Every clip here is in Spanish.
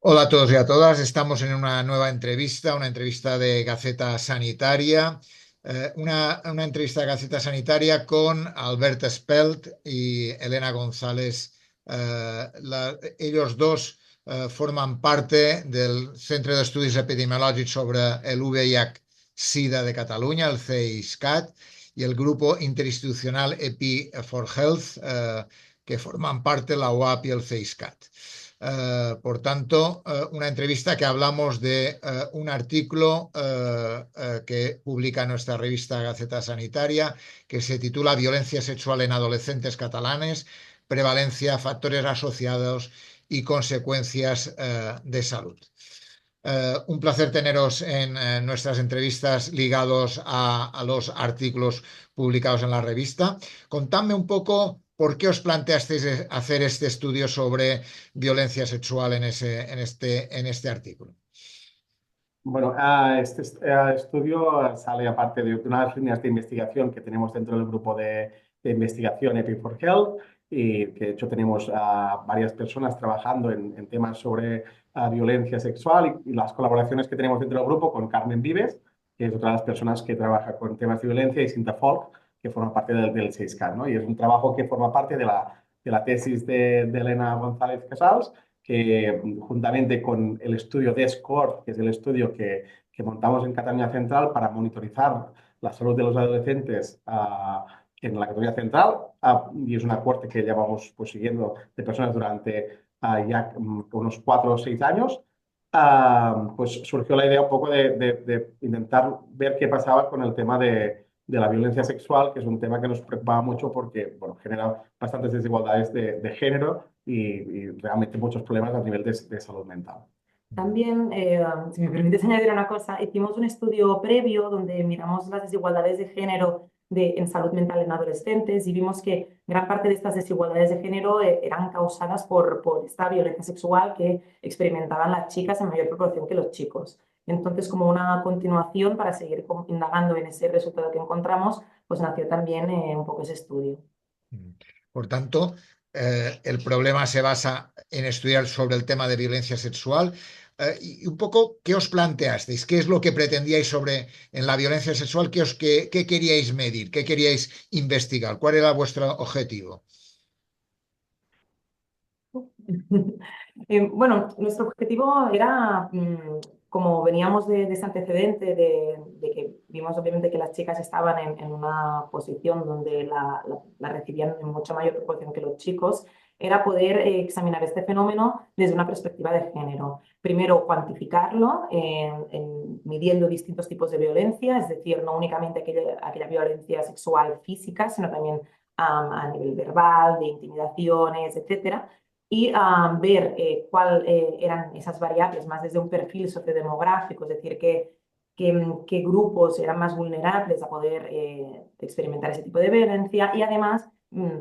Hola a todos y a todas. Estamos en una nueva entrevista, una entrevista de Gaceta Sanitaria, una entrevista de Gaceta Sanitaria con Albert Spelt y Elena González. Ellos dos forman parte del Centro de Estudios Epidemiològics sobre el VIH-Sida de Cataluña, el CEISCAT, y el Grupo Interinstitucional EPI for Health, que forman parte la UAP y el CEISCAT. Por tanto, una entrevista que hablamos de un artículo que publica nuestra revista Gaceta Sanitaria, que se titula Violencia sexual en adolescentes catalanes, prevalencia, factores asociados y consecuencias de salud. Un placer teneros en nuestras entrevistas ligados a los artículos publicados en la revista. Contadme un poco por qué os planteasteis hacer este estudio sobre violencia sexual en este artículo. Bueno, estudio sale aparte de unas líneas de investigación que tenemos dentro del grupo de investigación EPI for Health y que de hecho tenemos a varias personas trabajando en temas sobre violencia sexual y las colaboraciones que tenemos dentro del grupo con Carmen Vives, que es otra de las personas que trabaja con temas de violencia, y Cinta Folk, que forma parte del SEISCAT, ¿no? Y es un trabajo que forma parte de la tesis de Elena González Casals, que juntamente con el estudio DESCORE, que es el estudio que montamos en Cataluña Central para monitorizar la salud de los adolescentes en la Cataluña Central, y es una corte que llevamos pues, siguiendo de personas durante ya unos 4 o 6 años. Pues surgió la idea un poco de intentar ver qué pasaba con el tema de la violencia sexual, que es un tema que nos preocupaba mucho porque bueno, genera bastantes desigualdades de género y realmente muchos problemas a nivel de salud mental. También, si me permites añadir una cosa, hicimos un estudio previo donde miramos las desigualdades de género en salud mental en adolescentes y vimos que gran parte de estas desigualdades de género eran causadas por esta violencia sexual que experimentaban las chicas en mayor proporción que los chicos. Entonces, como una continuación para seguir indagando en ese resultado que encontramos, pues nació también un poco ese estudio. Por tanto, el problema se basa en estudiar sobre el tema de violencia sexual. Y un poco, ¿qué os planteasteis? ¿Qué es lo que pretendíais en la violencia sexual? ¿Qué queríais medir? ¿Qué queríais investigar? ¿Cuál era vuestro objetivo? Bueno, nuestro objetivo era, como veníamos de ese antecedente de que vimos obviamente que las chicas estaban en una posición donde la recibían en mucha mayor proporción que los chicos, era poder examinar este fenómeno desde una perspectiva de género. Primero, cuantificarlo midiendo distintos tipos de violencia, es decir, no únicamente aquella violencia sexual física, sino también a nivel verbal, de intimidaciones, etcétera, y ver cuáles eran esas variables más desde un perfil sociodemográfico, es decir, qué grupos eran más vulnerables a poder experimentar ese tipo de violencia y además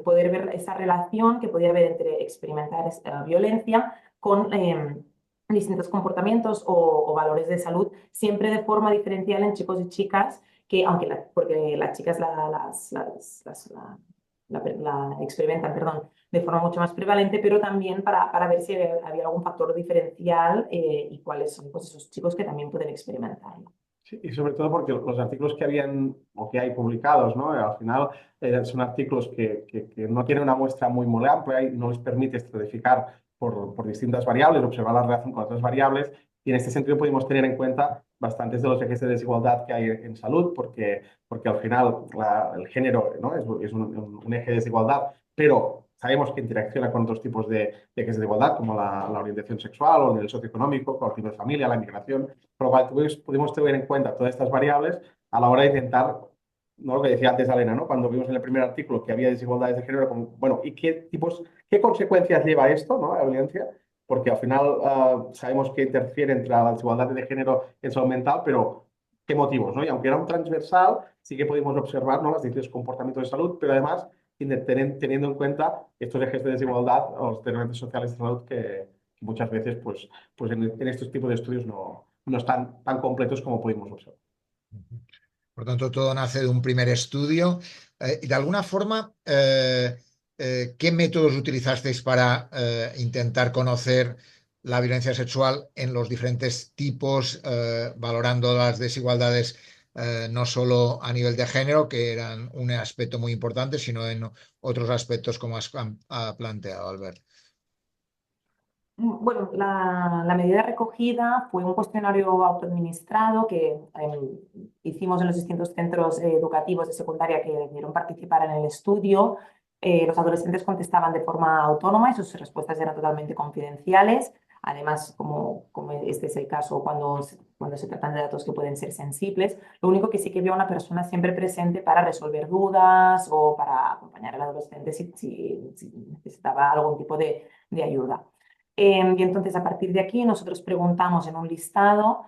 poder ver esa relación que podía haber entre experimentar esta violencia con distintos comportamientos o valores de salud, siempre de forma diferencial en chicos y chicas, que porque las chicas la experimentan, perdón, de forma mucho más prevalente, pero también para ver si había algún factor diferencial y cuáles son pues, esos chicos que también pueden experimentarlo. Sí, y sobre todo porque los artículos que habían o que hay publicados, ¿no? Al final son artículos que no tienen una muestra muy amplia y no les permite estratificar por distintas variables, observar la relación con otras variables. Y en este sentido pudimos tener en cuenta bastantes de los ejes de desigualdad que hay en salud, porque al final el género, ¿no? es un eje de desigualdad, pero sabemos que interacciona con otros tipos de ejes de desigualdad, como la orientación sexual o el socioeconómico, con el tipo de familia, la inmigración. Por lo cual pudimos tener en cuenta todas estas variables a la hora de intentar, ¿no? Lo que decía antes Elena, ¿no? Cuando vimos en el primer artículo que había desigualdades de género, como, bueno, ¿y qué consecuencias lleva esto, ¿no? La violencia, porque al final sabemos que interfiere entre la desigualdad de género en salud mental, pero ¿qué motivos, ¿no? Y aunque era un transversal, sí que pudimos observar, ¿no? Los distintos comportamientos de salud, pero además teniendo en cuenta estos ejes de desigualdad o los determinantes sociales de salud que muchas veces, pues en estos tipos de estudios no están tan completos como pudimos observar. Por tanto, todo nace de un primer estudio. Y de alguna forma, ¿qué métodos utilizasteis para intentar conocer la violencia sexual en los diferentes tipos, valorando las desigualdades no solo a nivel de género, que eran un aspecto muy importante, sino en otros aspectos como ha planteado Albert. Bueno, la medida recogida fue un cuestionario autoadministrado que hicimos en los distintos centros educativos de secundaria que decidieron participar en el estudio. Los adolescentes contestaban de forma autónoma y sus respuestas eran totalmente confidenciales. Además, como este es el caso cuando se tratan de datos que pueden ser sensibles, lo único que sí que había una persona siempre presente para resolver dudas o para acompañar al adolescente si necesitaba algún tipo de ayuda. Y entonces, a partir de aquí, nosotros preguntamos en un listado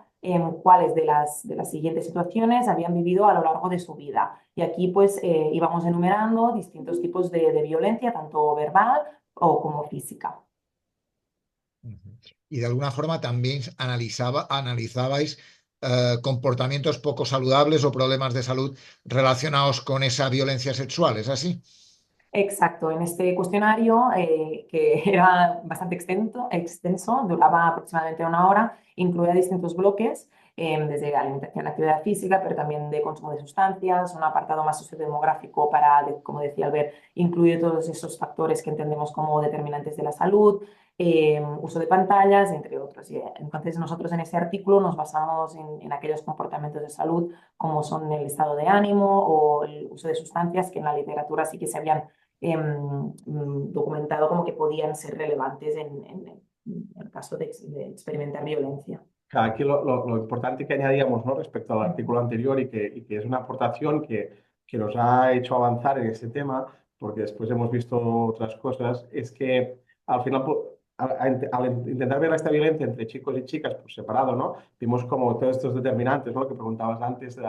cuáles de las siguientes situaciones habían vivido a lo largo de su vida. Y aquí, pues, íbamos enumerando distintos tipos de violencia, tanto verbal o como física. Y de alguna forma también analizabais comportamientos poco saludables o problemas de salud relacionados con esa violencia sexual, ¿es así? Exacto, en este cuestionario, que era bastante extenso, duraba aproximadamente una hora, incluía distintos bloques, desde alimentación, actividad física, pero también de consumo de sustancias, un apartado más sociodemográfico para, como decía Albert, incluir todos esos factores que entendemos como determinantes de la salud, uso de pantallas, entre otros. Y, entonces, nosotros en ese artículo nos basamos en aquellos comportamientos de salud como son el estado de ánimo o el uso de sustancias que en la literatura sí que se habían documentado como que podían ser relevantes en el caso de experimentar violencia. Claro, aquí lo importante que añadíamos, ¿no?, respecto al artículo anterior y que es una aportación que nos ha hecho avanzar en este tema, porque después hemos visto otras cosas, es que al final, pues, al intentar ver esta violencia entre chicos y chicas por separado, ¿no?, vimos como todos estos determinantes, ¿no?, que preguntabas antes,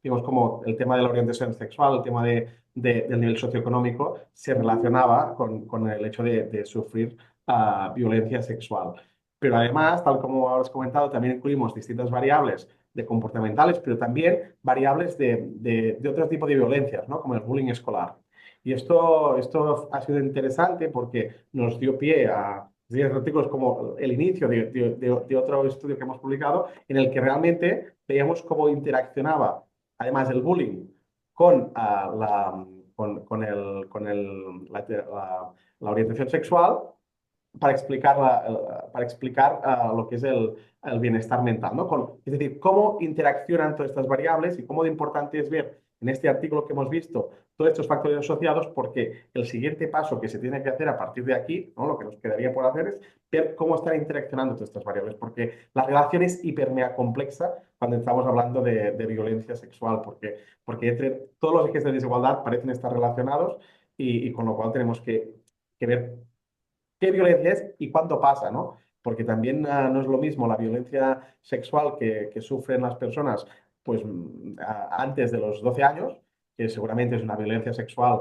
vimos como el tema de la orientación sexual, el tema del nivel socioeconómico, se relacionaba con el hecho de sufrir violencia sexual. Pero además, tal como has comentado, también incluimos distintas variables de comportamentales, pero también variables de otro tipo de violencias, ¿no?, como el bullying escolar. Y esto ha sido interesante porque nos dio pie a artículos como el inicio de otro estudio que hemos publicado, en el que realmente veíamos cómo interaccionaba, además del bullying, con, la orientación sexual para explicar, lo que es el bienestar mental, ¿no? Es decir, cómo interaccionan todas estas variables y cómo de importante es ver en este artículo que hemos visto todos estos factores asociados, porque el siguiente paso que se tiene que hacer a partir de aquí, ¿no?, lo que nos quedaría por hacer es ver cómo están interaccionando todas estas variables, porque la relación es hiper mega compleja cuando estamos hablando de violencia sexual, porque entre todos los ejes de desigualdad parecen estar relacionados y con lo cual tenemos que ver qué violencia es y cuándo pasa, ¿no? Porque también no es lo mismo la violencia sexual que sufren las personas pues, antes de los 12 años, que seguramente es una violencia sexual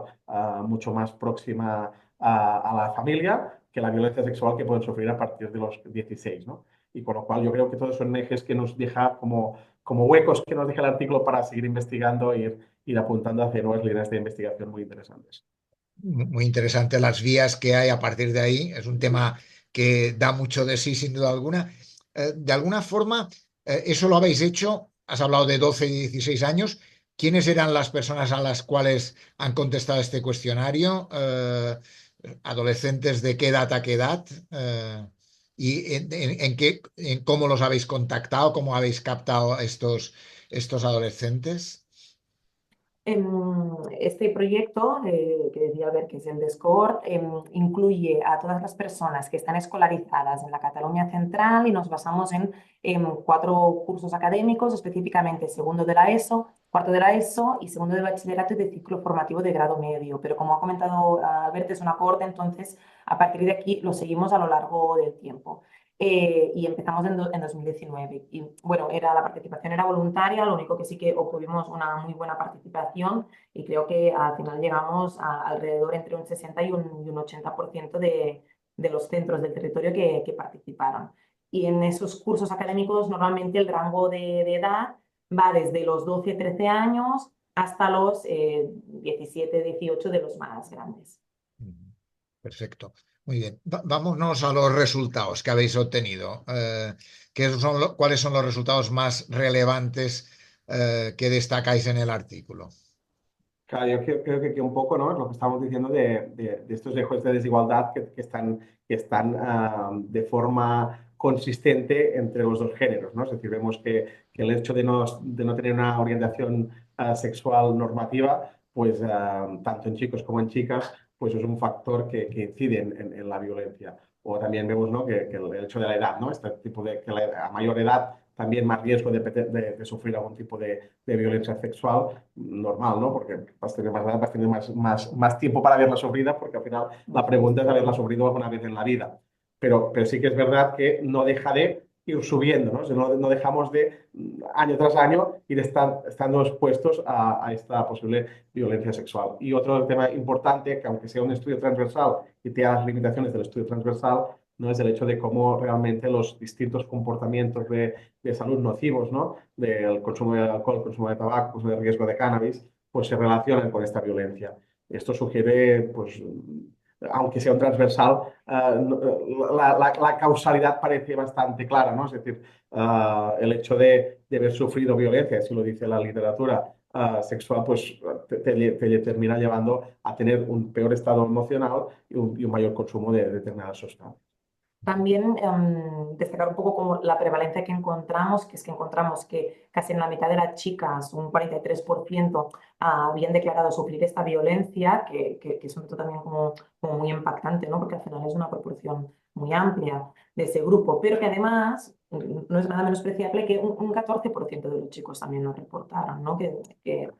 mucho más próxima a la familia, que la violencia sexual que pueden sufrir a partir de los 16, ¿no? Y con lo cual yo creo que todos son ejes que nos deja como huecos que nos deja el artículo para seguir investigando e ir apuntando hacia nuevas líneas de investigación muy interesantes. Muy interesante las vías que hay a partir de ahí. Es un tema que da mucho de sí, sin duda alguna. De alguna forma, eso lo habéis hecho. Has hablado de 12 y 16 años. ¿Quiénes eran las personas a las cuales han contestado este cuestionario? ¿Adolescentes de qué edad a qué edad? ¿Y en cómo los habéis contactado? ¿Cómo habéis captado a estos adolescentes? Este proyecto, que decía Albert, que es el de SCORE, incluye a todas las personas que están escolarizadas en la Cataluña Central y nos basamos en 4 cursos académicos, específicamente segundo de la ESO, cuarto de la ESO y segundo de bachillerato y de ciclo formativo de grado medio. Pero como ha comentado Albert, es una cohorte, entonces a partir de aquí lo seguimos a lo largo del tiempo. Y empezamos en 2019. Y bueno, la participación era voluntaria, lo único que sí que obtuvimos una muy buena participación y creo que al final llegamos a alrededor entre un 60 y un 80% de los centros del territorio que participaron. Y en esos cursos académicos normalmente el rango de edad va desde los 12, 13 años hasta los 17, 18 de los más grandes. Perfecto. Muy bien. Vámonos a los resultados que habéis obtenido. ¿Cuáles son los resultados más relevantes que destacáis en el artículo? Claro, yo creo que aquí un poco, ¿no? Es lo que estamos diciendo de estos ejos de desigualdad que están de forma consistente entre los dos géneros, ¿no? Es decir, vemos que el hecho de no tener una orientación sexual normativa, pues tanto en chicos como en chicas, pues es un factor que incide en la violencia. O también vemos, ¿no? que el hecho de la edad, ¿no? Este tipo de que a mayor edad también más riesgo de sufrir algún tipo de violencia sexual normal, ¿no? Porque vas a tener más edad, vas a tener más tiempo para haberla sufrida, porque al final la pregunta es haberla sufrido alguna vez en la vida. Pero sí que es verdad que no deja de ir subiendo, ¿no? O sea, no dejamos de, año tras año, estando expuestos a esta posible violencia sexual. Y otro tema importante, que aunque sea un estudio transversal y tenga las limitaciones del estudio transversal, no es el hecho de cómo realmente los distintos comportamientos de salud nocivos, ¿no? Del consumo de alcohol, consumo de tabaco, consumo de riesgo de cannabis, pues se relacionan con esta violencia. Esto sugiere, pues, aunque sea un transversal, la causalidad parece bastante clara, ¿no? Es decir, el hecho de haber sufrido violencia, así lo dice la literatura sexual, pues te termina llevando a tener un peor estado emocional y un mayor consumo de determinadas sustancias. También destacar un poco como la prevalencia que encontramos, que es que encontramos que casi en la mitad de las chicas, un 43%, habían declarado sufrir esta violencia, que es un dato también como muy impactante, ¿no? Porque al final es una proporción muy amplia de ese grupo, pero que además no es nada menospreciable que un 14% de los chicos también lo reportaron, ¿no? Que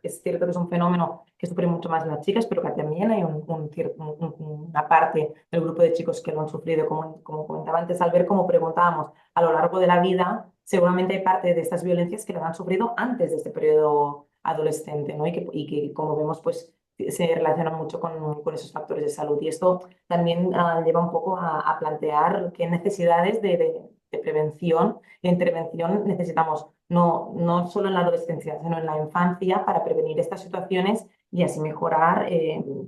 es cierto que es un fenómeno que sufren mucho más las chicas, pero que también hay una parte del grupo de chicos que lo han sufrido, como comentaba antes, al ver cómo preguntábamos a lo largo de la vida, seguramente hay parte de estas violencias que lo han sufrido antes de este periodo adolescente, ¿no? Y que como vemos, pues se relacionan mucho con esos factores de salud. Y esto también lleva un poco a plantear qué necesidades de prevención e intervención necesitamos, no solo en la adolescencia, sino en la infancia, para prevenir estas situaciones y así mejorar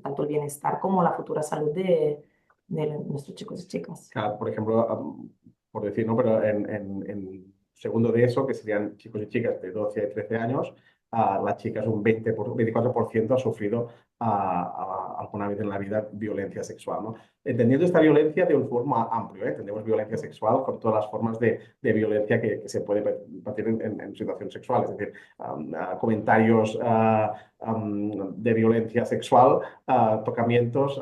tanto el bienestar como la futura salud de nuestros chicos y chicas. Claro, por ejemplo, por decir, ¿no? Pero en segundo de eso, que serían chicos y chicas de 12 a 13 años, las chicas un 24% ha sufrido alguna vez en la vida violencia sexual, ¿no? Entendiendo esta violencia de una forma amplia, ¿eh? Entendemos violencia sexual con todas las formas de violencia que se puede patir en situación sexual, es decir, comentarios de violencia sexual, tocamientos,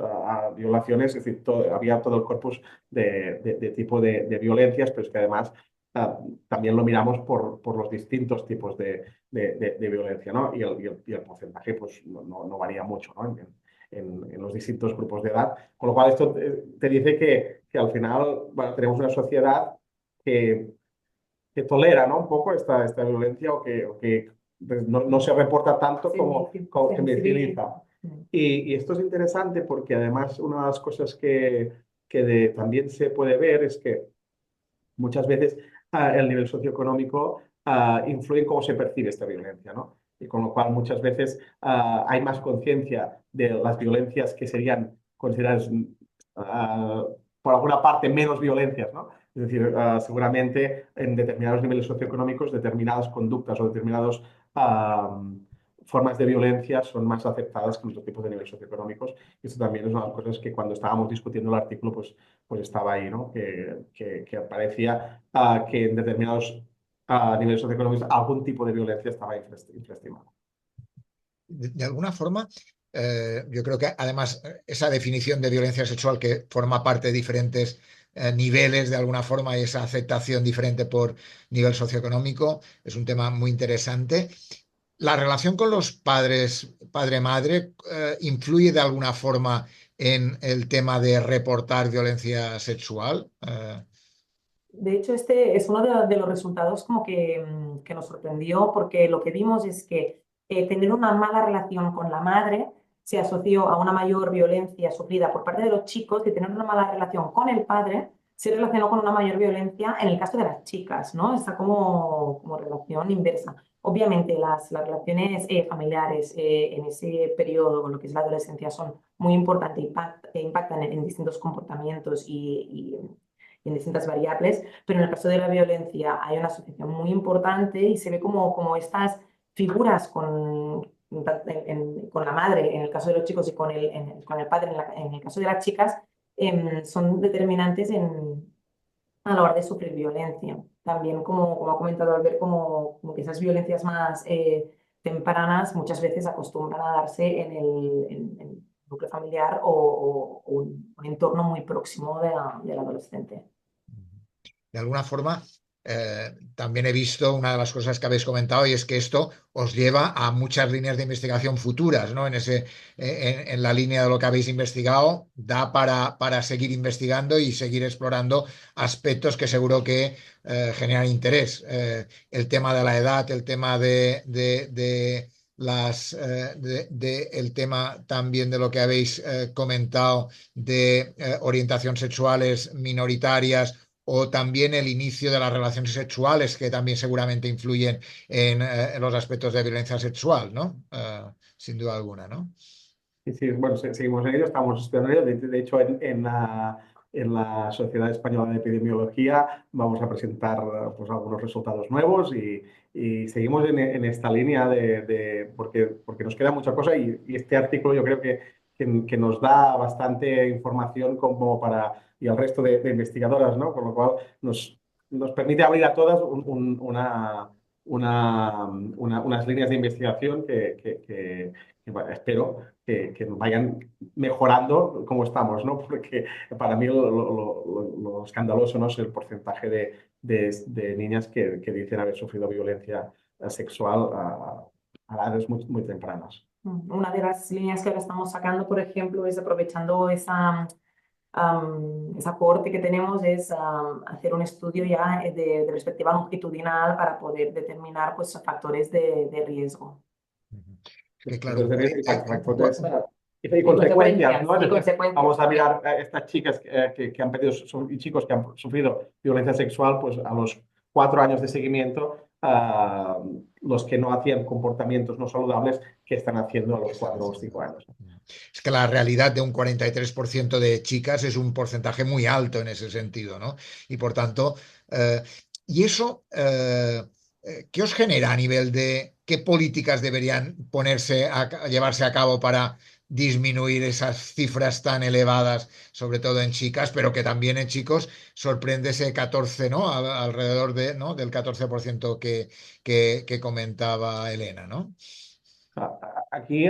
violaciones, es decir, había todo el corpus de tipo de violencias, pero es que además también lo miramos por los distintos tipos de violencia, ¿no? Y el porcentaje pues no varía mucho, ¿no? En los distintos grupos de edad. Con lo cual esto te dice que al final, bueno, tenemos una sociedad que tolera, ¿no? Un poco esta violencia o que pues, no se reporta tanto como que invisibiliza. Y esto es interesante porque además una de las cosas que también se puede ver es que muchas veces el nivel socioeconómico influye en cómo se percibe esta violencia, ¿no? Y con lo cual muchas veces hay más conciencia de las violencias que serían consideradas por alguna parte menos violencias, ¿no? Es decir, seguramente en determinados niveles socioeconómicos determinadas conductas o determinadas formas de violencia son más aceptadas que en otros tipos de niveles socioeconómicos. Y esto también es una de las cosas que cuando estábamos discutiendo el artículo, pues estaba ahí, ¿no? Que parecía que en determinados niveles socioeconómicos algún tipo de violencia estaba infraestimado. De alguna forma, yo creo que además esa definición de violencia sexual que forma parte de diferentes niveles de alguna forma y esa aceptación diferente por nivel socioeconómico es un tema muy interesante. ¿La relación con los padres, padre-madre, influye de alguna forma en el tema de reportar violencia sexual? De hecho, este es uno de los resultados como que nos sorprendió, porque lo que vimos es que tener una mala relación con la madre se asoció a una mayor violencia sufrida por parte de los chicos, y tener una mala relación con el padre se relacionó con una mayor violencia en el caso de las chicas, ¿no? Está como relación inversa. Obviamente las relaciones familiares en ese periodo, con lo que es la adolescencia, son muy importantes, impactan en distintos comportamientos y en distintas variables, pero en el caso de la violencia hay una asociación muy importante y se ve como estas figuras con la madre en el caso de los chicos y con el padre en el caso de las chicas son determinantes a la hora de sufrir violencia. También, como ha comentado Albert, como que esas violencias más tempranas muchas veces acostumbran a darse en el núcleo familiar o un entorno muy próximo del adolescente. De alguna forma, también he visto una de las cosas que habéis comentado y es que esto os lleva a muchas líneas de investigación futuras, ¿no? En la línea de lo que habéis investigado, da para seguir investigando y seguir explorando aspectos que seguro que generan interés. El tema de la edad, el tema el tema también de lo que habéis comentado de orientación sexuales minoritarias o también el inicio de las relaciones sexuales, que también seguramente influyen en los aspectos de violencia sexual, ¿no? Sin duda alguna, ¿no? Sí, sí, bueno, seguimos en ello, estamos estudiando ello. De hecho, en la Sociedad Española de Epidemiología vamos a presentar pues, algunos resultados nuevos y seguimos en esta línea porque nos queda mucha cosa y este artículo yo creo que nos da bastante información como y al resto de investigadoras, ¿no? Con lo cual nos permite abrir a todas unas líneas de investigación que, bueno, espero que vayan mejorando como estamos, ¿no? Porque para mí lo escandaloso, ¿no?, es el porcentaje de niñas que dicen haber sufrido violencia sexual a edades muy, muy tempranas. Una de las líneas que ahora estamos sacando, por ejemplo, es aprovechando esa aporte que tenemos, es hacer un estudio ya de perspectiva longitudinal para poder determinar pues, factores de riesgo. Que claro, Y consecuencias, ¿no? Es Y decir, consecuencias. vamos a mirar a estas chicas que han perdido y chicos que han sufrido violencia sexual, pues a los 4 años de seguimiento, los que no hacían comportamientos no saludables, que están haciendo a los 4 o 5 años. Es que la realidad de un 43% de chicas es un porcentaje muy alto en ese sentido, ¿no? Y por tanto, ¿y eso qué os genera a nivel de qué políticas deberían llevarse a cabo para disminuir esas cifras tan elevadas, sobre todo en chicas, pero que también en chicos sorprende ese 14, ¿no? Alrededor ¿no?, del 14% que comentaba Elena, ¿no? Aquí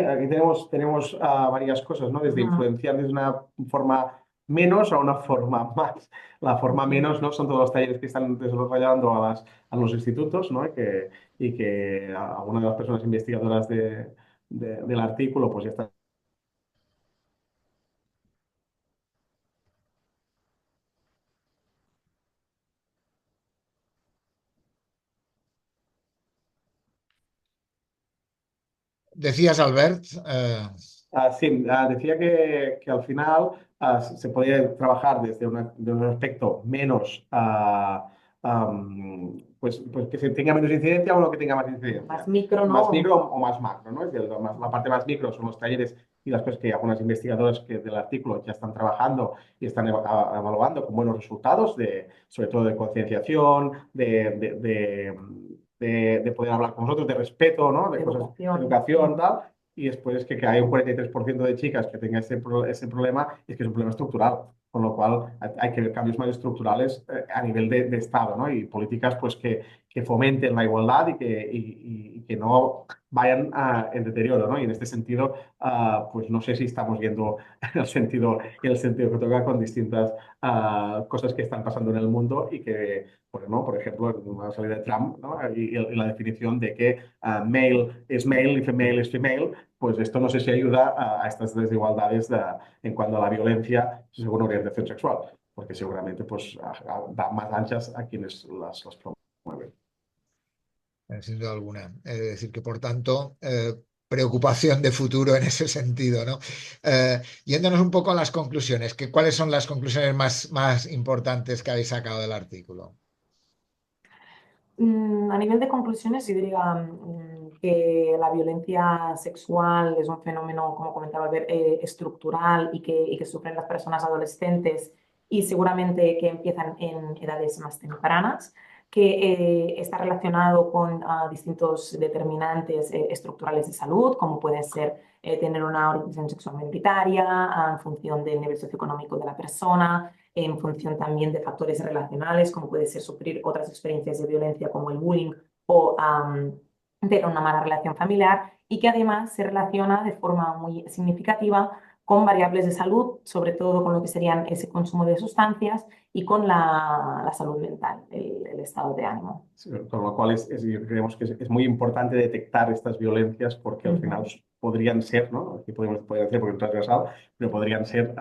tenemos varias cosas, ¿no? Desde influenciar desde una forma menos a una forma más. La forma menos, ¿no?, son todos los talleres que están desarrollando a los institutos, ¿no? Y que algunas de las personas investigadoras del artículo pues ya están. Decías, Albert, Sí, decía que al final se podía trabajar de un aspecto menos, pues que se tenga menos incidencia o no que tenga más incidencia. Más micro, ¿no? Más micro o más macro, ¿no? Es decir, la parte más micro son los talleres y las cosas que algunas investigadoras del artículo ya están trabajando y están evaluando con buenos resultados, sobre todo de concienciación, de poder hablar con nosotros, de respeto, ¿no? De cosas, educación, tal. Y después que hay un 43% de chicas que tengan ese problema, y es que es un problema estructural, con lo cual hay que ver cambios más estructurales a nivel de Estado, ¿no? Y políticas pues, que fomenten la igualdad y que no vayan en deterioro, ¿no? Y en este sentido, pues no sé si estamos yendo en el sentido que toca con distintas cosas que están pasando en el mundo y que, pues, ¿no?, por ejemplo, la salida de Trump, ¿no?, y la definición de que male es male y female es female, pues esto no sé si ayuda a estas desigualdades en cuanto a la violencia según orientación sexual, porque seguramente pues, da más anchas a quienes las promueven. sin duda alguna. Es decir, que por tanto, preocupación de futuro en ese sentido, ¿no? Yéndonos un poco a las conclusiones, ¿cuáles son las conclusiones más importantes que habéis sacado del artículo? A nivel de conclusiones, yo diría que la violencia sexual es un fenómeno, como comentaba Albert, estructural y que sufren las personas adolescentes y seguramente que empiezan en edades más tempranas, que está relacionado con distintos determinantes estructurales de salud, como puede ser tener una orientación sexual minoritaria, en función del nivel socioeconómico de la persona, en función también de factores relacionales, como puede ser sufrir otras experiencias de violencia como el bullying o tener una mala relación familiar, y que además se relaciona de forma muy significativa con variables de salud, sobre todo con lo que serían ese consumo de sustancias y con la salud mental, el estado de ánimo. Sí, con lo cual creemos que es muy importante detectar estas violencias porque al final podrían ser, ¿no? Aquí podrían ser porque es transversal, pero podrían ser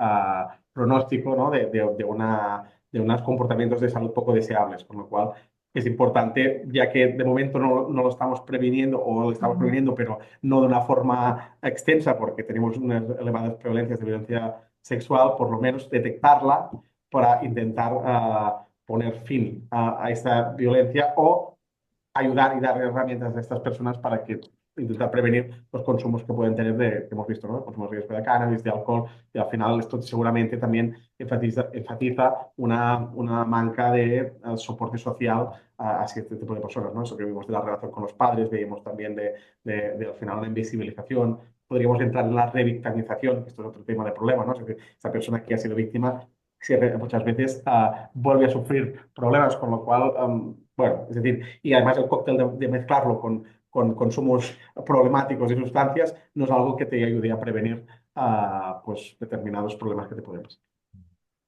pronóstico, ¿no? de unos comportamientos de salud poco deseables, con lo cual es importante, ya que de momento no lo estamos previniendo o lo estamos previniendo, pero no de una forma extensa porque tenemos unas elevadas prevalencias de violencia sexual, por lo menos detectarla para intentar poner fin a esta violencia o ayudar y dar herramientas a estas personas para que intentar prevenir los consumos que pueden tener que hemos visto, ¿no? Consumos de riesgo de cannabis, de alcohol, y al final esto seguramente también enfatiza una manca de soporte social a este tipo de personas, ¿no? Eso que vimos de la relación con los padres, veíamos también al final la invisibilización, podríamos entrar en la revictimización, que esto es otro tema de problema, ¿no? Es decir, esta persona que ha sido víctima muchas veces vuelve a sufrir problemas, con lo cual, bueno, es decir, y además el cóctel de mezclarlo con consumos problemáticos de sustancias no es algo que te ayude a prevenir pues determinados problemas que te pueden pasar.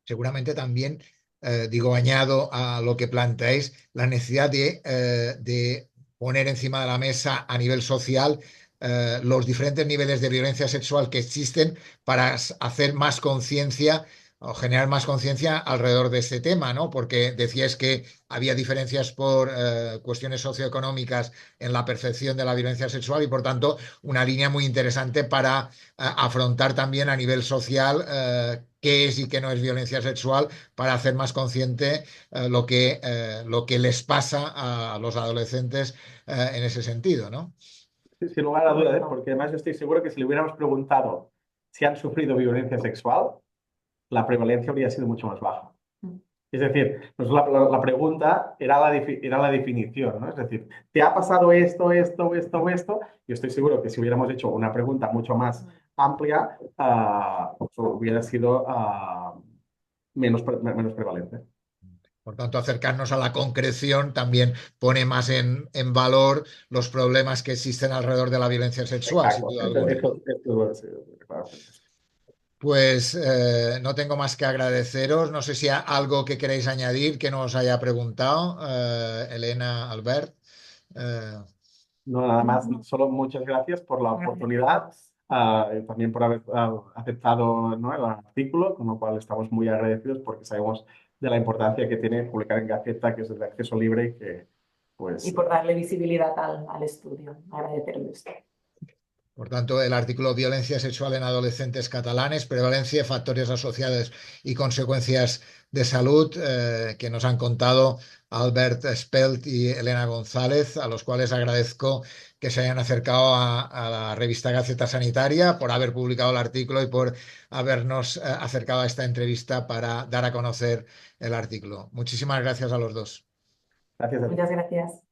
Seguramente también, digo, añado a lo que planteáis la necesidad de poner encima de la mesa a nivel social los diferentes niveles de violencia sexual que existen para hacer más conciencia o generar más conciencia alrededor de este tema, ¿no? Porque decíais que había diferencias por cuestiones socioeconómicas en la percepción de la violencia sexual y, por tanto, una línea muy interesante para afrontar también a nivel social qué es y qué no es violencia sexual para hacer más consciente lo que les pasa a los adolescentes en ese sentido, ¿no? Sin lugar a dudas, ¿eh? Porque además yo estoy seguro que si le hubiéramos preguntado si han sufrido violencia sexual, la prevalencia habría sido mucho más baja. Es decir, pues la pregunta era era la definición, ¿no? Es decir, ¿te ha pasado esto, esto, esto, o esto? Yo estoy seguro que si hubiéramos hecho una pregunta mucho más amplia, pues hubiera sido menos prevalente. Por tanto, acercarnos a la concreción también pone más en valor los problemas que existen alrededor de la violencia sexual, sin Exacto. duda alguna. Sí, claro. Pues no tengo más que agradeceros. No sé si hay algo que queréis añadir que no os haya preguntado, Elena, Albert. Eh, No, nada más, solo muchas gracias por la oportunidad, también por haber aceptado, ¿no? el artículo, con lo cual estamos muy agradecidos porque sabemos de la importancia que tiene publicar en Gaceta, que es de acceso libre y que, pues, Y por darle visibilidad al estudio. Agradecerles. Por tanto, el artículo Violencia sexual en adolescentes catalanes, prevalencia, factores asociados y consecuencias de salud, que nos han contado Albert Spelt y Elena González, a los cuales agradezco que se hayan acercado a la revista Gaceta Sanitaria por haber publicado el artículo y por habernos acercado a esta entrevista para dar a conocer el artículo. Muchísimas gracias a los dos. gracias a ti. Muchas gracias.